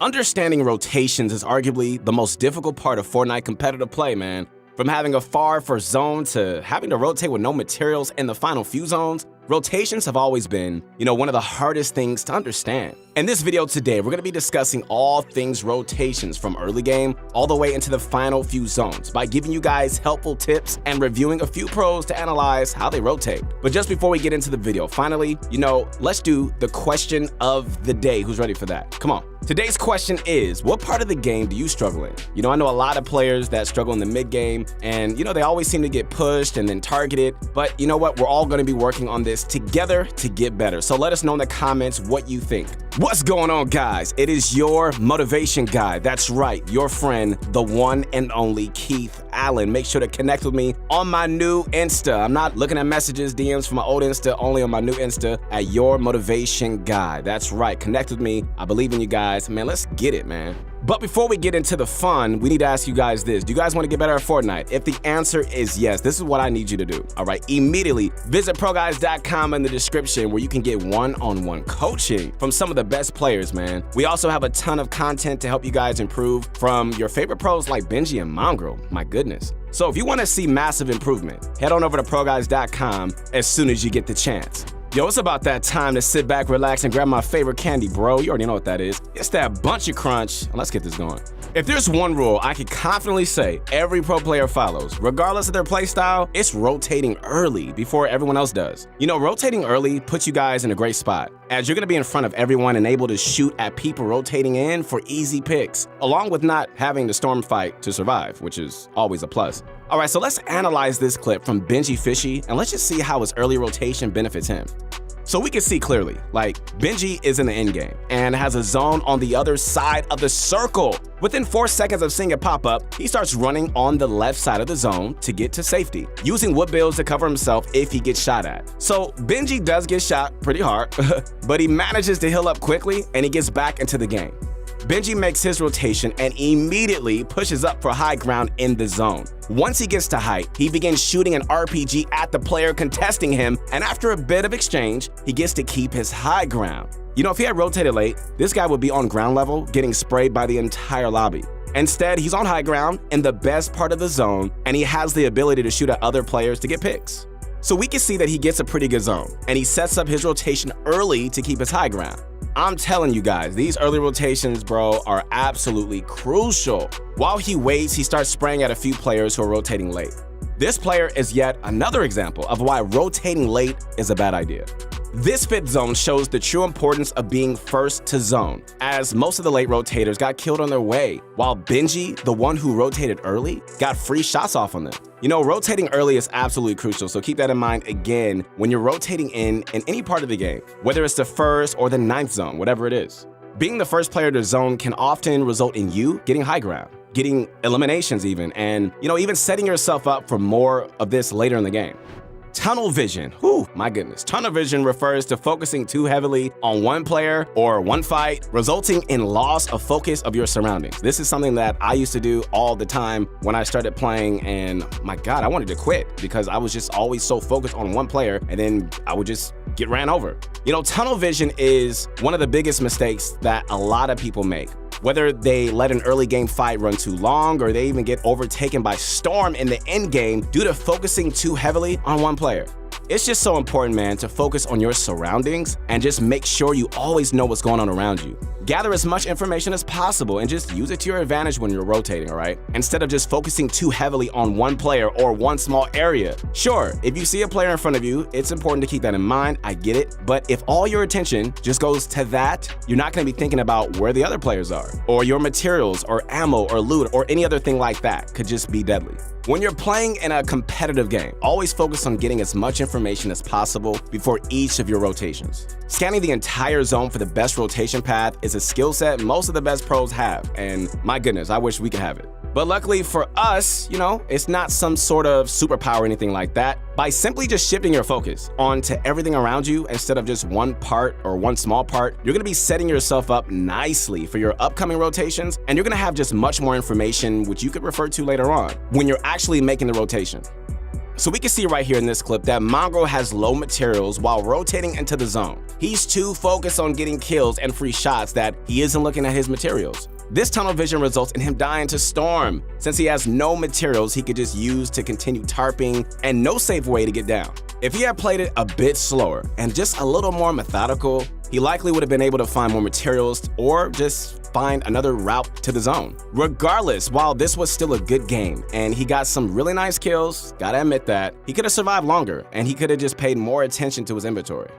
Understanding rotations is arguably the most difficult part of Fortnite competitive play, man. From having a far first zone to having to rotate with no materials in the final few zones, rotations have always been, one of the hardest things to understand. In this video today, we're going to be discussing all things rotations from early game all the way into the final few zones by giving you guys helpful tips and reviewing a few pros to analyze how they rotate. But just before we get into the video, finally, let's do the question of the day. Who's ready for that? Come on. Today's question is, what part of the game do you struggle in? I know a lot of players that struggle in the mid game and, they always seem to get pushed and then targeted. But you know what? We're all going to be working on this together to get better. So let us know in the comments what you think. What's going on, guys? It is your motivation guy. That's right, your friend, the one and only Keith Allen. Make sure to connect with me on my new Insta. I'm not looking at messages, DMs from my old Insta, only on my new Insta at your motivation guy. That's right, connect with me. I believe in you guys. Man, let's get it, man. But before we get into the fun, we need to ask you guys this. Do you guys want to get better at Fortnite? If the answer is yes, this is what I need you to do. All right, immediately visit ProGuys.com in the description where you can get one-on-one coaching from some of the best players, man. We also have a ton of content to help you guys improve from your favorite pros like Benji and Mongrel. My goodness. So if you want to see massive improvement, head on over to ProGuys.com as soon as you get the chance. Yo, it's about that time to sit back, relax, and grab my favorite candy, bro. You already know what that is. It's that bunch of crunch. Let's get this going. If there's one rule I can confidently say every pro player follows, regardless of their play style, it's rotating early before everyone else does. Rotating early puts you guys in a great spot, as you're going to be in front of everyone and able to shoot at people rotating in for easy picks, along with not having to storm fight to survive, which is always a plus. All right, so let's analyze this clip from Benji Fishy, and let's just see how his early rotation benefits him. So we can see clearly, Benji is in the end game and has a zone on the other side of the circle. Within 4 seconds of seeing it pop up, he starts running on the left side of the zone to get to safety, using wood builds to cover himself if he gets shot at. So Benji does get shot pretty hard, but he manages to heal up quickly and he gets back into the game. Benji makes his rotation and immediately pushes up for high ground in the zone. Once he gets to height, he begins shooting an RPG at the player contesting him, and after a bit of exchange, he gets to keep his high ground. If he had rotated late, this guy would be on ground level, getting sprayed by the entire lobby. Instead, he's on high ground in the best part of the zone, and he has the ability to shoot at other players to get picks. So we can see that he gets a pretty good zone, and he sets up his rotation early to keep his high ground. I'm telling you guys, these early rotations, bro, are absolutely crucial. While he waits, he starts spraying at a few players who are rotating late. This player is yet another example of why rotating late is a bad idea. This fifth zone shows the true importance of being first to zone, as most of the late rotators got killed on their way, while Benji, the one who rotated early, got free shots off on them. Rotating early is absolutely crucial, so keep that in mind again when you're rotating in any part of the game, whether it's the first or the ninth zone, whatever it is. Being the first player to zone can often result in you getting high ground, getting eliminations even, and even setting yourself up for more of this later in the game. Tunnel vision. Whew, my goodness. Tunnel vision refers to focusing too heavily on one player or one fight, resulting in loss of focus of your surroundings. This is something that I used to do all the time when I started playing, and my God, I wanted to quit because I was just always so focused on one player, and then I would just get ran over. Tunnel vision is one of the biggest mistakes that a lot of people make. Whether they let an early game fight run too long or they even get overtaken by storm in the end game due to focusing too heavily on one player. It's just so important, man, to focus on your surroundings and just make sure you always know what's going on around you. Gather as much information as possible and just use it to your advantage when you're rotating, all right? Instead of just focusing too heavily on one player or one small area. Sure, if you see a player in front of you, it's important to keep that in mind, I get it, but if all your attention just goes to that, you're not gonna be thinking about where the other players are, or your materials, or ammo, or loot, or any other thing like that could just be deadly. When you're playing in a competitive game, always focus on getting as much information as possible before each of your rotations. Scanning the entire zone for the best rotation path is a skill set most of the best pros have, and my goodness, I wish we could have it. But luckily for us, it's not some sort of superpower or anything like that. By simply just shifting your focus onto everything around you instead of just one part or one small part, you're gonna be setting yourself up nicely for your upcoming rotations, and you're gonna have just much more information which you could refer to later on when you're actually making the rotation. So we can see right here in this clip that Mongrel has low materials while rotating into the zone. He's too focused on getting kills and free shots that he isn't looking at his materials. This tunnel vision results in him dying to Storm, since he has no materials he could just use to continue tarping and no safe way to get down. If he had played it a bit slower and just a little more methodical, he likely would have been able to find more materials or just find another route to the zone. Regardless, while this was still a good game and he got some really nice kills, gotta admit that, he could have survived longer and he could have just paid more attention to his inventory.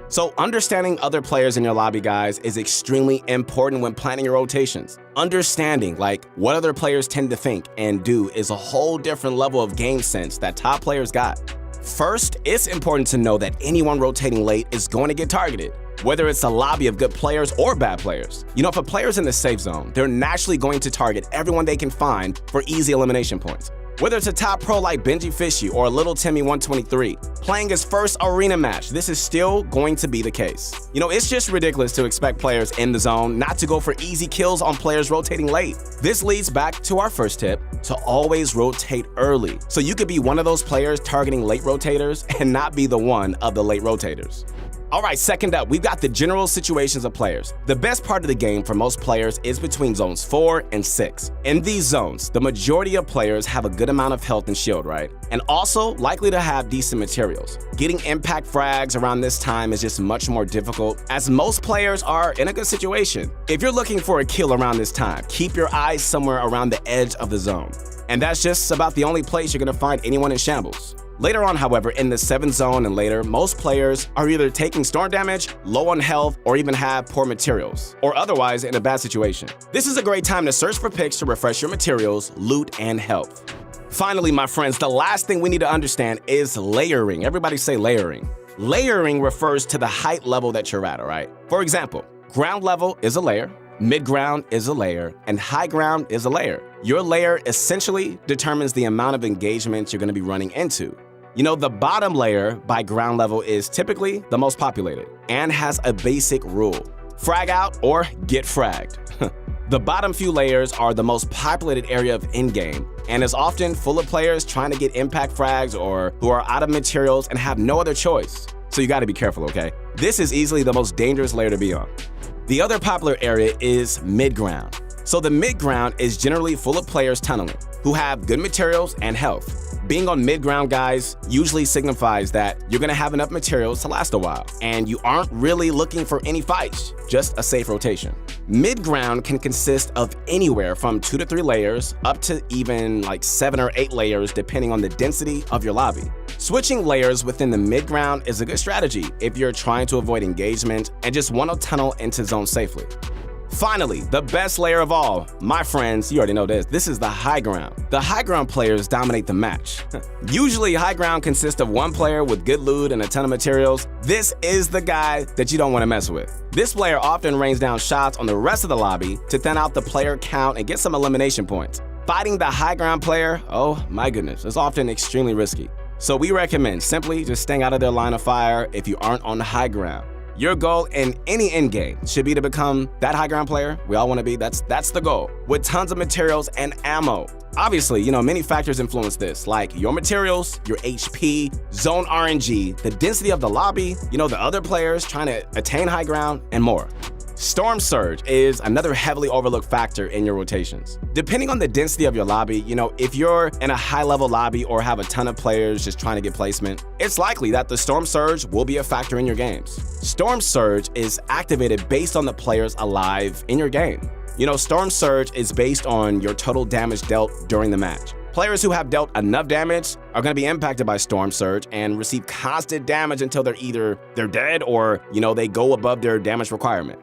So understanding other players in your lobby, guys, is extremely important when planning your rotations. Understanding like what other players tend to think and do is a whole different level of game sense that top players got. First, it's important to know that anyone rotating late is going to get targeted, whether it's a lobby of good players or bad players. You know, if a player's in the safe zone, they're naturally going to target everyone they can find for easy elimination points. Whether it's a top pro like Benji Fishy or a little Timmy 123, playing his first arena match, this is still going to be the case. You know, it's just ridiculous to expect players in the zone not to go for easy kills on players rotating late. This leads back to our first tip, to always rotate early. So you could be one of those players targeting late rotators and not be the one of the late rotators. All right, second up, we've got the general situations of players. The best part of the game for most players is between zones 4 and 6. In these zones, the majority of players have a good amount of health and shield, right? And also likely to have decent materials. Getting impact frags around this time is just much more difficult, as most players are in a good situation. If you're looking for a kill around this time, keep your eyes somewhere around the edge of the zone. And that's just about the only place you're gonna find anyone in shambles. Later on, however, in the 7th zone and later, most players are either taking storm damage, low on health, or even have poor materials, or otherwise in a bad situation. This is a great time to search for picks to refresh your materials, loot, and health. Finally, my friends, the last thing we need to understand is layering. Everybody say layering. Layering refers to the height level that you're at, all right? For example, ground level is a layer, mid-ground is a layer, and high ground is a layer. Your layer essentially determines the amount of engagement you're gonna be running into. You know, the bottom layer by ground level is typically the most populated and has a basic rule: frag out or get fragged. The bottom few layers are the most populated area of in-game and is often full of players trying to get impact frags or who are out of materials and have no other choice. So you gotta be careful, okay? This is easily the most dangerous layer to be on. The other popular area is mid-ground. So the mid-ground is generally full of players tunneling who have good materials and health. Being on mid-ground, guys, usually signifies that you're gonna have enough materials to last a while, and you aren't really looking for any fights, just a safe rotation. Mid-ground can consist of anywhere from 2 to 3 layers, up to even like 7 or 8 layers, depending on the density of your lobby. Switching layers within the mid-ground is a good strategy if you're trying to avoid engagement and just want to tunnel into zones safely. Finally, the best layer of all, my friends, you already know this is the high ground. The high ground players dominate the match. Usually, high ground consists of one player with good loot and a ton of materials. This is the guy that you don't want to mess with. This player often rains down shots on the rest of the lobby to thin out the player count and get some elimination points. Fighting the high ground player, oh my goodness, is often extremely risky. So we recommend simply just staying out of their line of fire if you aren't on the high ground. Your goal in any endgame should be to become that high ground player we all want to be. That's the goal, with tons of materials and ammo. Obviously, you know, many factors influence this, like your materials, your HP, zone RNG, the density of the lobby, you know, the other players trying to attain high ground, and more. Storm Surge is another heavily overlooked factor in your rotations. Depending on the density of your lobby, you know, if you're in a high-level lobby or have a ton of players just trying to get placement, it's likely that the Storm Surge will be a factor in your games. Storm Surge is activated based on the players alive in your game. You know, Storm Surge is based on your total damage dealt during the match. Players who have dealt enough damage are going to be impacted by Storm Surge and receive constant damage until they're dead or, you know, they go above their damage requirement.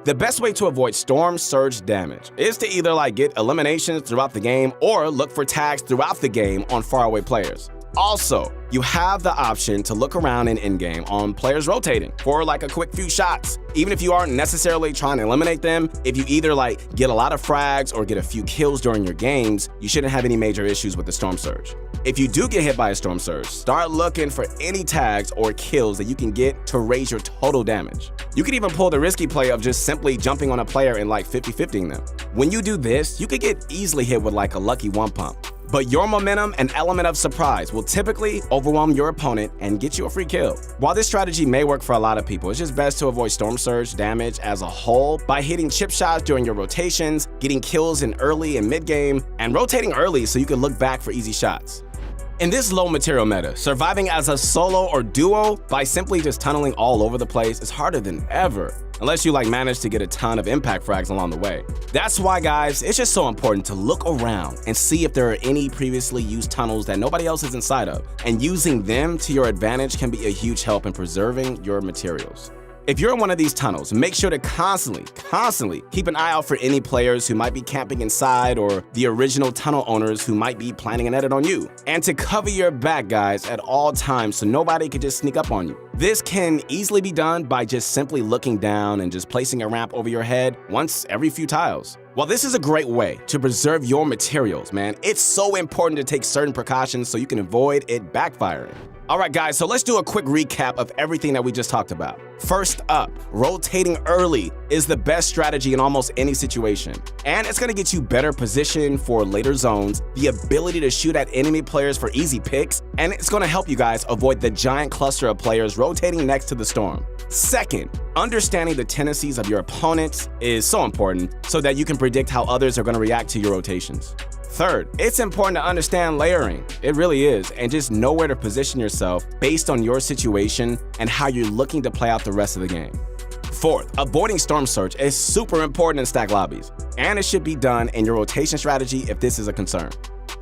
The best way to avoid Storm Surge damage is to either get eliminations throughout the game or look for tags throughout the game on faraway players. Also, you have the option to look around in in-game on players rotating for a quick few shots. Even if you aren't necessarily trying to eliminate them, if you either get a lot of frags or get a few kills during your games, you shouldn't have any major issues with the Storm Surge. If you do get hit by a Storm Surge, start looking for any tags or kills that you can get to raise your total damage. You could even pull the risky play of just simply jumping on a player and 50-50ing them. When you do this, you could get easily hit with a lucky one pump. but your momentum and element of surprise will typically overwhelm your opponent and get you a free kill. While this strategy may work for a lot of people, it's just best to avoid storm surge damage as a whole by hitting chip shots during your rotations, getting kills in early and mid game, and rotating early so you can look back for easy shots. In this low material meta, surviving as a solo or duo by simply just tunneling all over the place is harder than ever, unless you manage to get a ton of impact frags along the way. That's why, guys, it's just so important to look around and see if there are any previously used tunnels that nobody else is inside of, and using them to your advantage can be a huge help in preserving your materials. If you're in one of these tunnels, make sure to constantly keep an eye out for any players who might be camping inside or the original tunnel owners who might be planning an edit on you. And to cover your back, guys, at all times so nobody can just sneak up on you. This can easily be done by just simply looking down and just placing a ramp over your head once every few tiles. While this is a great way to preserve your materials, man, it's so important to take certain precautions so you can avoid it backfiring. Alright guys, so let's do a quick recap of everything that we just talked about. First up, rotating early is the best strategy in almost any situation. And it's going to get you better position for later zones, the ability to shoot at enemy players for easy picks, and it's going to help you guys avoid the giant cluster of players rotating next to the storm. Second, understanding the tendencies of your opponents is so important so that you can predict how others are going to react to your rotations. Third, it's important to understand layering. It really is, and just know where to position yourself based on your situation and how you're looking to play out the rest of the game. Fourth, avoiding storm surge is super important in stack lobbies, and it should be done in your rotation strategy if this is a concern.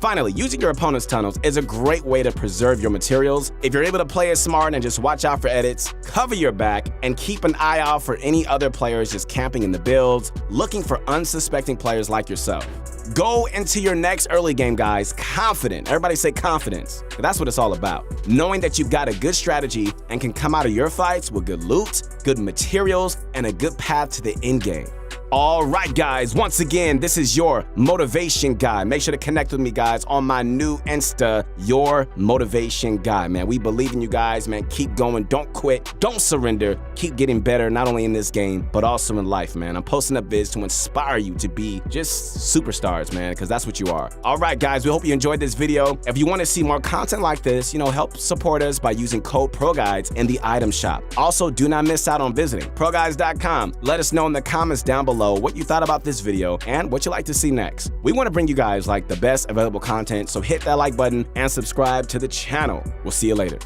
Finally, using your opponent's tunnels is a great way to preserve your materials. If you're able to play it smart and just watch out for edits, cover your back, and keep an eye out for any other players just camping in the builds, looking for unsuspecting players like yourself. Go into your next early game, guys, confident. Everybody say confidence. That's what it's all about. Knowing that you've got a good strategy and can come out of your fights with good loot, good materials, and a good path to the end game. All right, guys, once again, this is your motivation guy. Make sure to connect with me, guys, on my new Insta, Your Motivation Guy, man. We believe in you guys, man. Keep going. Don't quit. Don't surrender. Keep getting better, not only in this game, but also in life, man. I'm posting up vids to inspire you to be just superstars, man, because that's what you are. All right, guys, we hope you enjoyed this video. If you want to see more content like this, help support us by using code PROGUIDES in the item shop. Also, do not miss out on visiting ProGuides.com. Let us know in the comments down below what you thought about this video and what you'd like to see next. We want to bring you guys the best available content, so hit that like button and subscribe to the channel. We'll see you later.